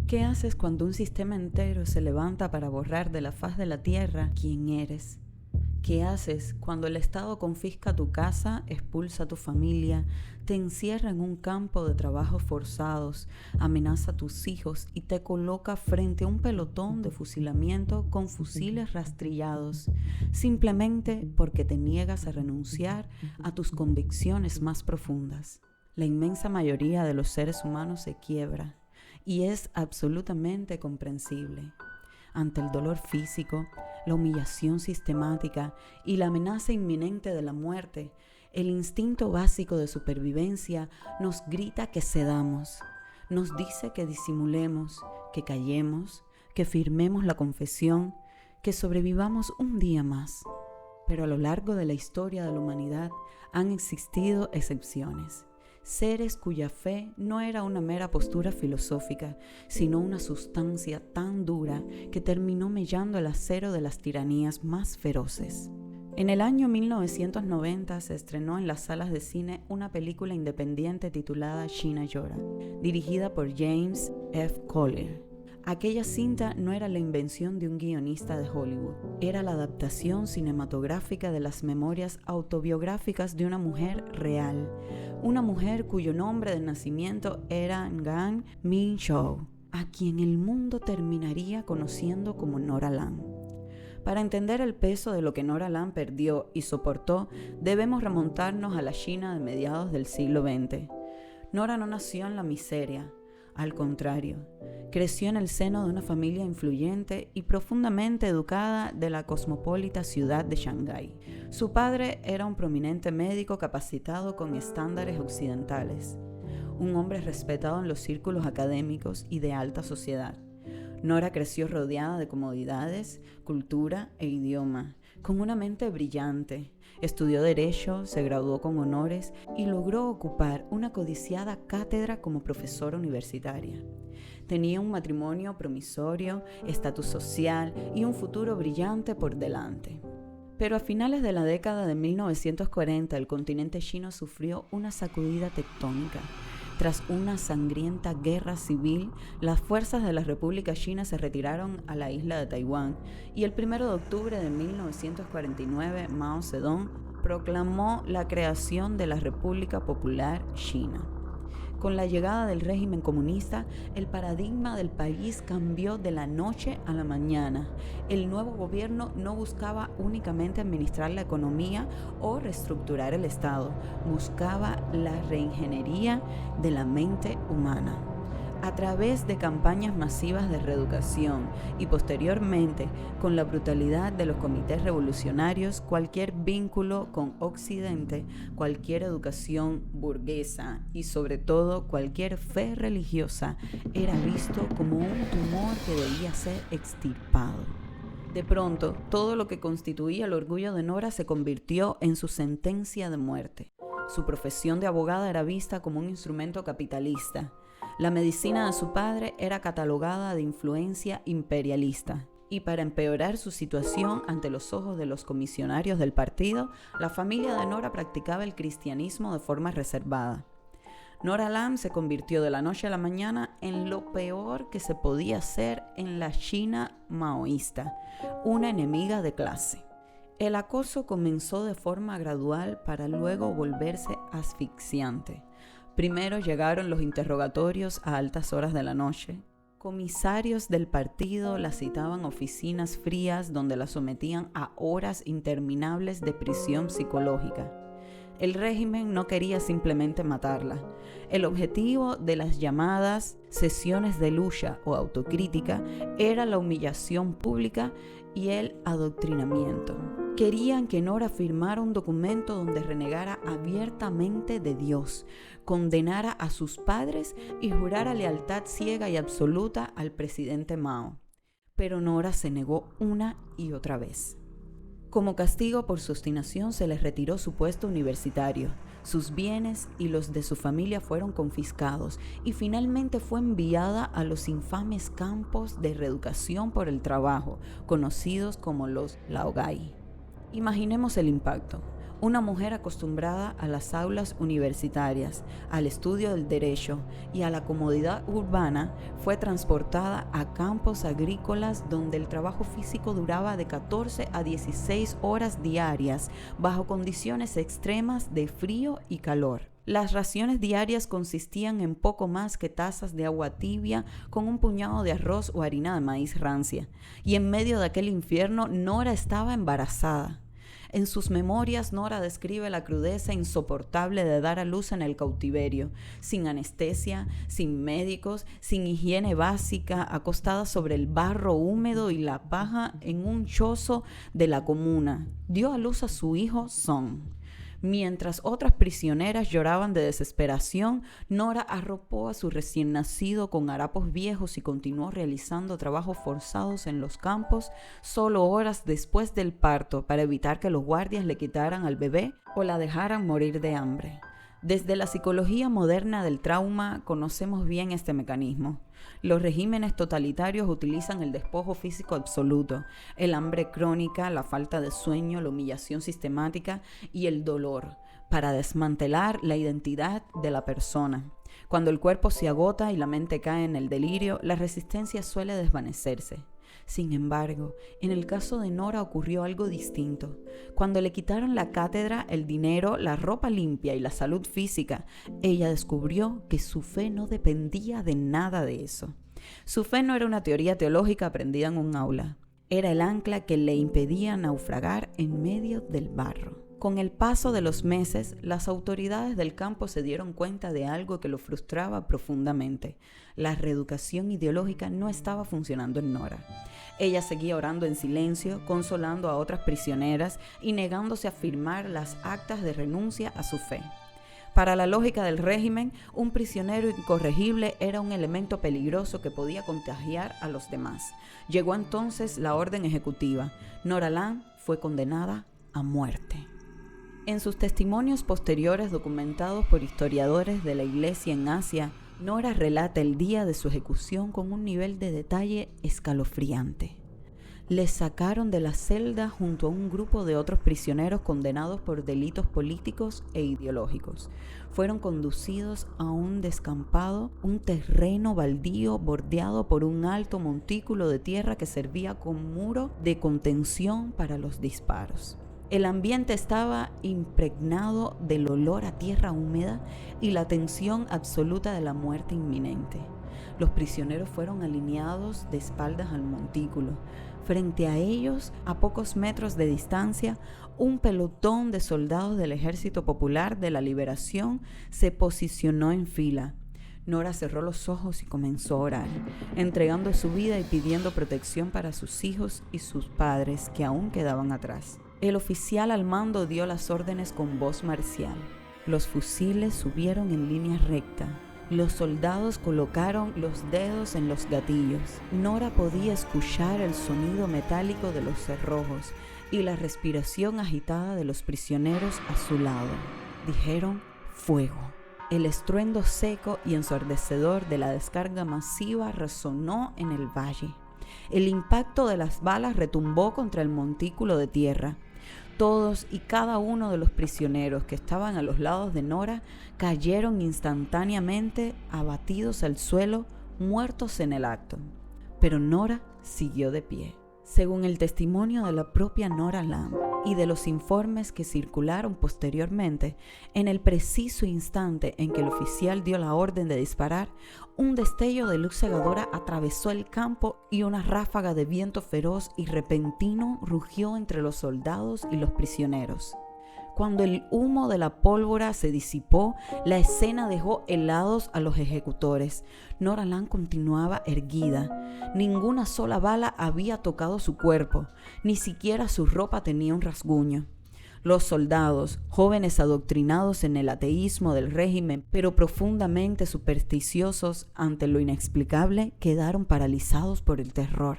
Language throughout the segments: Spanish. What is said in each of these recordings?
¿Qué haces cuando un sistema entero se levanta para borrar de la faz de la tierra quién eres? ¿Qué haces cuando el Estado confisca tu casa, expulsa a tu familia, te encierra en un campo de trabajos forzados, amenaza a tus hijos y te coloca frente a un pelotón de fusilamiento con fusiles rastrillados, simplemente porque te niegas a renunciar a tus convicciones más profundas? La inmensa mayoría de los seres humanos se quiebra y es absolutamente comprensible. Ante el dolor físico, la humillación sistemática y la amenaza inminente de la muerte, el instinto básico de supervivencia nos grita que cedamos, nos dice que disimulemos, que callemos, que firmemos la confesión, que sobrevivamos un día más. Pero a lo largo de la historia de la humanidad han existido excepciones. Seres cuya fe no era una mera postura filosófica, sino una sustancia tan dura que terminó mellando el acero de las tiranías más feroces. En el año 1990 se estrenó en las salas de cine una película independiente titulada China llora, dirigida por James F. Collier. Aquella cinta no era la invención de un guionista de Hollywood, era la adaptación cinematográfica de las memorias autobiográficas de una mujer real, una mujer cuyo nombre de nacimiento era Ngan Min Chau, a quien el mundo terminaría conociendo como Nora Land. Para entender el peso de lo que Nora Land perdió y soportó, debemos remontarnos a la China de mediados del siglo XX. Nora no nació en la miseria. Al contrario, creció en el seno de una familia influyente y profundamente educada de la cosmopolita ciudad de Shanghái. Su padre era un prominente médico capacitado con estándares occidentales, un hombre respetado en los círculos académicos y de alta sociedad. Nora creció rodeada de comodidades, cultura e idioma, con una mente brillante. Estudió Derecho, se graduó con honores y logró ocupar una codiciada cátedra como profesora universitaria. Tenía un matrimonio promisorio, estatus social y un futuro brillante por delante. Pero a finales de la década de 1940 el continente chino sufrió una sacudida tectónica. Tras una sangrienta guerra civil, las fuerzas de la República China se retiraron a la isla de Taiwán y el 1 de octubre de 1949 Mao Zedong proclamó la creación de la República Popular China. Con la llegada del régimen comunista, el paradigma del país cambió de la noche a la mañana. El nuevo gobierno no buscaba únicamente administrar la economía o reestructurar el Estado, buscaba la reingeniería de la mente humana. A través de campañas masivas de reeducación y posteriormente con la brutalidad de los comités revolucionarios, cualquier vínculo con Occidente, cualquier educación burguesa y sobre todo cualquier fe religiosa era visto como un tumor que debía ser extirpado. De pronto, todo lo que constituía el orgullo de Nora se convirtió en su sentencia de muerte. Su profesión de abogada era vista como un instrumento capitalista. La medicina de su padre era catalogada de influencia imperialista. Y para empeorar su situación ante los ojos de los comisionarios del partido, la familia de Nora practicaba el cristianismo de forma reservada. Nora Land se convirtió de la noche a la mañana en lo peor que se podía hacer en la China maoísta, una enemiga de clase. El acoso comenzó de forma gradual para luego volverse asfixiante. Primero llegaron los interrogatorios a altas horas de la noche. Comisarios del partido la citaban a oficinas frías donde la sometían a horas interminables de prisión psicológica. El régimen no quería simplemente matarla. El objetivo de las llamadas sesiones de lucha o autocrítica era la humillación pública y el adoctrinamiento. Querían que Nora firmara un documento donde renegara abiertamente de Dios, condenara a sus padres y jurara lealtad ciega y absoluta al presidente Mao. Pero Nora se negó una y otra vez. Como castigo por su obstinación se le retiró su puesto universitario. Sus bienes y los de su familia fueron confiscados y finalmente fue enviada a los infames campos de reeducación por el trabajo, conocidos como los laogai. Imaginemos el impacto. una mujer acostumbrada a las aulas universitarias, al estudio del derecho y a la comodidad urbana, fue transportada a campos agrícolas donde el trabajo físico duraba de 14 a 16 horas diarias bajo condiciones extremas de frío y calor. Las raciones diarias consistían en poco más que tazas de agua tibia con un puñado de arroz o harina de maíz rancia. Y en medio de aquel infierno, Nora estaba embarazada. En sus memorias, Nora describe la crudeza insoportable de dar a luz en el cautiverio, sin anestesia, sin médicos, sin higiene básica, acostada sobre el barro húmedo y la paja en un chozo de la comuna. Dio a luz a su hijo Son. Mientras otras prisioneras lloraban de desesperación, Nora arropó a su recién nacido con harapos viejos y continuó realizando trabajos forzados en los campos solo horas después del parto para evitar que los guardias le quitaran al bebé o la dejaran morir de hambre. Desde la psicología moderna del trauma conocemos bien este mecanismo. Los regímenes totalitarios utilizan el despojo físico absoluto, el hambre crónica, la falta de sueño, la humillación sistemática y el dolor para desmantelar la identidad de la persona. Cuando el cuerpo se agota y la mente cae en el delirio, la resistencia suele desvanecerse. Sin embargo, en el caso de Nora ocurrió algo distinto. Cuando le quitaron la cátedra, el dinero, la ropa limpia y la salud física, ella descubrió que su fe no dependía de nada de eso. Su fe no era una teoría teológica aprendida en un aula. Era el ancla que le impedía naufragar en medio del barro. Con el paso de los meses, las autoridades del campo se dieron cuenta de algo que lo frustraba profundamente. La reeducación ideológica no estaba funcionando en Nora. Ella seguía orando en silencio, consolando a otras prisioneras y negándose a firmar las actas de renuncia a su fe. Para la lógica del régimen, un prisionero incorregible era un elemento peligroso que podía contagiar a los demás. Llegó entonces la orden ejecutiva. Nora Land fue condenada a muerte. En sus testimonios posteriores documentados por historiadores de la Iglesia en Asia, Nora relata el día de su ejecución con un nivel de detalle escalofriante. Les sacaron de la celda junto a un grupo de otros prisioneros condenados por delitos políticos e ideológicos. Fueron conducidos a un descampado, un terreno baldío bordeado por un alto montículo de tierra que servía como muro de contención para los disparos. El ambiente estaba impregnado del olor a tierra húmeda y la tensión absoluta de la muerte inminente. Los prisioneros fueron alineados de espaldas al montículo. Frente a ellos, a pocos metros de distancia, un pelotón de soldados del Ejército Popular de la Liberación se posicionó en fila. Nora cerró los ojos y comenzó a orar, entregando su vida y pidiendo protección para sus hijos y sus padres que aún quedaban atrás. El oficial al mando dio las órdenes con voz marcial. Los fusiles subieron en línea recta. Los soldados colocaron los dedos en los gatillos. Nora podía escuchar el sonido metálico de los cerrojos y la respiración agitada de los prisioneros a su lado. Dijeron fuego. El estruendo seco y ensordecedor de la descarga masiva resonó en el valle. El impacto de las balas retumbó contra el montículo de tierra. Todos y cada uno de los prisioneros que estaban a los lados de Nora cayeron instantáneamente, abatidos al suelo, muertos en el acto. Pero Nora siguió de pie. Según el testimonio de la propia Nora Land y de los informes que circularon posteriormente, en el preciso instante en que el oficial dio la orden de disparar, un destello de luz cegadora atravesó el campo y una ráfaga de viento feroz y repentino rugió entre los soldados y los prisioneros. Cuando el humo de la pólvora se disipó, la escena dejó helados a los ejecutores. Nora Land continuaba erguida. Ninguna sola bala había tocado su cuerpo, ni siquiera su ropa tenía un rasguño. Los soldados, jóvenes adoctrinados en el ateísmo del régimen, pero profundamente supersticiosos ante lo inexplicable, quedaron paralizados por el terror.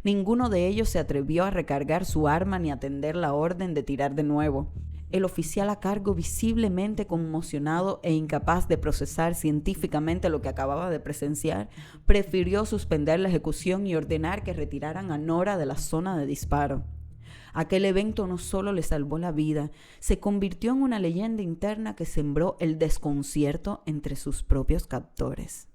Ninguno de ellos se atrevió a recargar su arma ni a atender la orden de tirar de nuevo. El oficial a cargo, visiblemente conmocionado e incapaz de procesar científicamente lo que acababa de presenciar, prefirió suspender la ejecución y ordenar que retiraran a Nora de la zona de disparo. Aquel evento no solo le salvó la vida, se convirtió en una leyenda interna que sembró el desconcierto entre sus propios captores.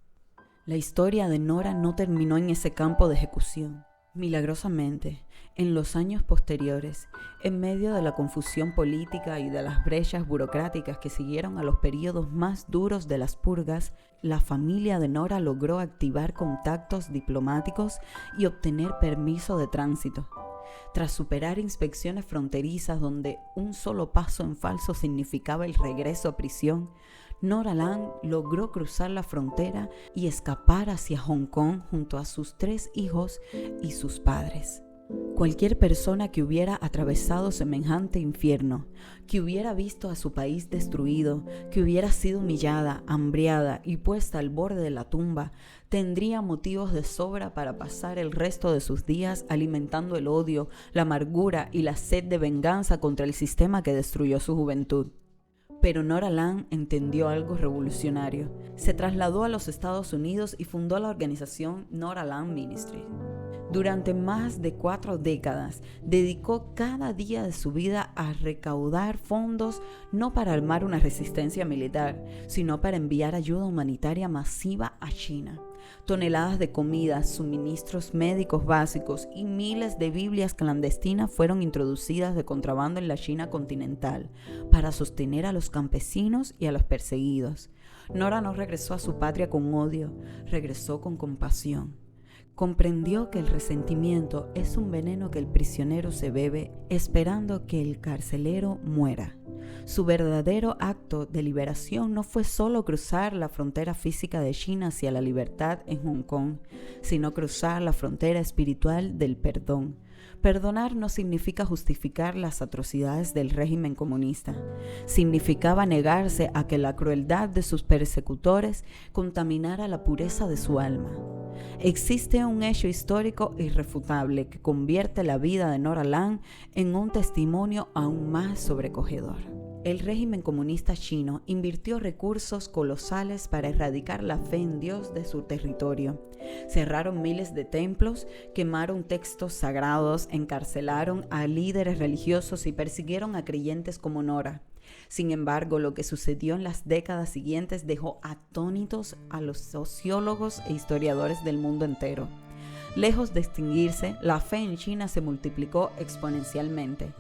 La historia de Nora no terminó en ese campo de ejecución. Milagrosamente, en los años posteriores, en medio de la confusión política y de las brechas burocráticas que siguieron a los periodos más duros de las purgas, la familia de Nora logró activar contactos diplomáticos y obtener permiso de tránsito. Tras superar inspecciones fronterizas donde un solo paso en falso significaba el regreso a prisión, Nora Land logró cruzar la frontera y escapar hacia Hong Kong junto a sus 3 hijos y sus padres. Cualquier persona que hubiera atravesado semejante infierno, que hubiera visto a su país destruido, que hubiera sido humillada, hambriada y puesta al borde de la tumba, tendría motivos de sobra para pasar el resto de sus días alimentando el odio, la amargura y la sed de venganza contra el sistema que destruyó su juventud. Pero Nora Land entendió algo revolucionario. Se trasladó a los Estados Unidos y fundó la organización Nora Land Ministry. Durante más de 4 décadas, dedicó cada día de su vida a recaudar fondos no para armar una resistencia militar, sino para enviar ayuda humanitaria masiva a China. Toneladas de comida, suministros médicos básicos y miles de Biblias clandestinas fueron introducidas de contrabando en la China continental para sostener a los campesinos y a los perseguidos. Nora no regresó a su patria con odio, regresó con compasión. Comprendió que el resentimiento es un veneno que el prisionero se bebe esperando que el carcelero muera. Su verdadero acto de liberación no fue solo cruzar la frontera física de China hacia la libertad en Hong Kong, sino cruzar la frontera espiritual del perdón. Perdonar no significa justificar las atrocidades del régimen comunista. Significaba negarse a que la crueldad de sus persecutores contaminara la pureza de su alma. Existe un hecho histórico irrefutable que convierte la vida de Nora Land en un testimonio aún más sobrecogedor. El régimen comunista chino invirtió recursos colosales para erradicar la fe en Dios de su territorio. Cerraron miles de templos, quemaron textos sagrados, encarcelaron a líderes religiosos y persiguieron a creyentes como Nora. Sin embargo, lo que sucedió en las décadas siguientes dejó atónitos a los sociólogos e historiadores del mundo entero. Lejos de extinguirse, la fe en China se multiplicó exponencialmente.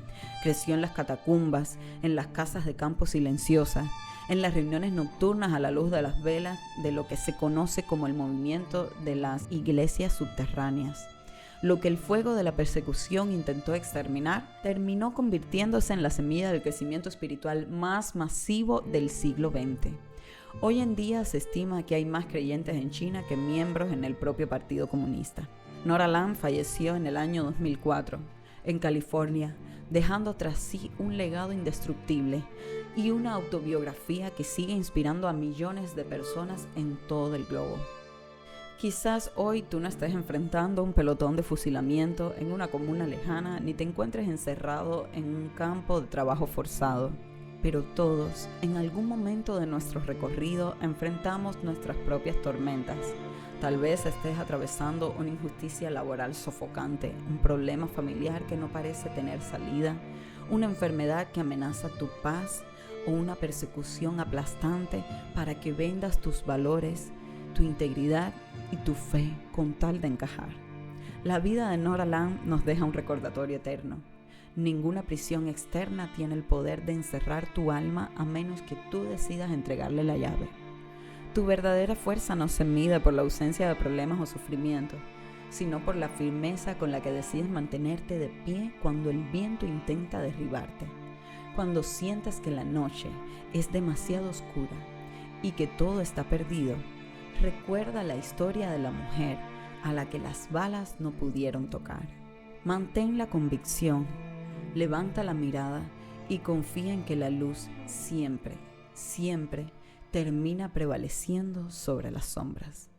Creció en las catacumbas, en las casas de campo silenciosas, en las reuniones nocturnas a la luz de las velas de lo que se conoce como el movimiento de las iglesias subterráneas. Lo que el fuego de la persecución intentó exterminar, terminó convirtiéndose en la semilla del crecimiento espiritual más masivo del siglo XX. Hoy en día se estima que hay más creyentes en China que miembros en el propio Partido Comunista. Nora Land falleció en el año 2004, en California, dejando tras sí un legado indestructible y una autobiografía que sigue inspirando a millones de personas en todo el globo. Quizás hoy tú no estés enfrentando un pelotón de fusilamiento en una comuna lejana, ni te encuentres encerrado en un campo de trabajo forzado. Pero todos, en algún momento de nuestro recorrido, enfrentamos nuestras propias tormentas. Tal vez estés atravesando una injusticia laboral sofocante, un problema familiar que no parece tener salida, una enfermedad que amenaza tu paz o una persecución aplastante para que vendas tus valores, tu integridad y tu fe con tal de encajar. La vida de Nora Land nos deja un recordatorio eterno. Ninguna prisión externa tiene el poder de encerrar tu alma a menos que tú decidas entregarle la llave. Tu verdadera fuerza no se mide por la ausencia de problemas o sufrimiento, sino por la firmeza con la que decides mantenerte de pie cuando el viento intenta derribarte. Cuando sientas que la noche es demasiado oscura y que todo está perdido, recuerda la historia de la mujer a la que las balas no pudieron tocar. Mantén la convicción, levanta la mirada y confía en que la luz siempre, siempre termina prevaleciendo sobre las sombras.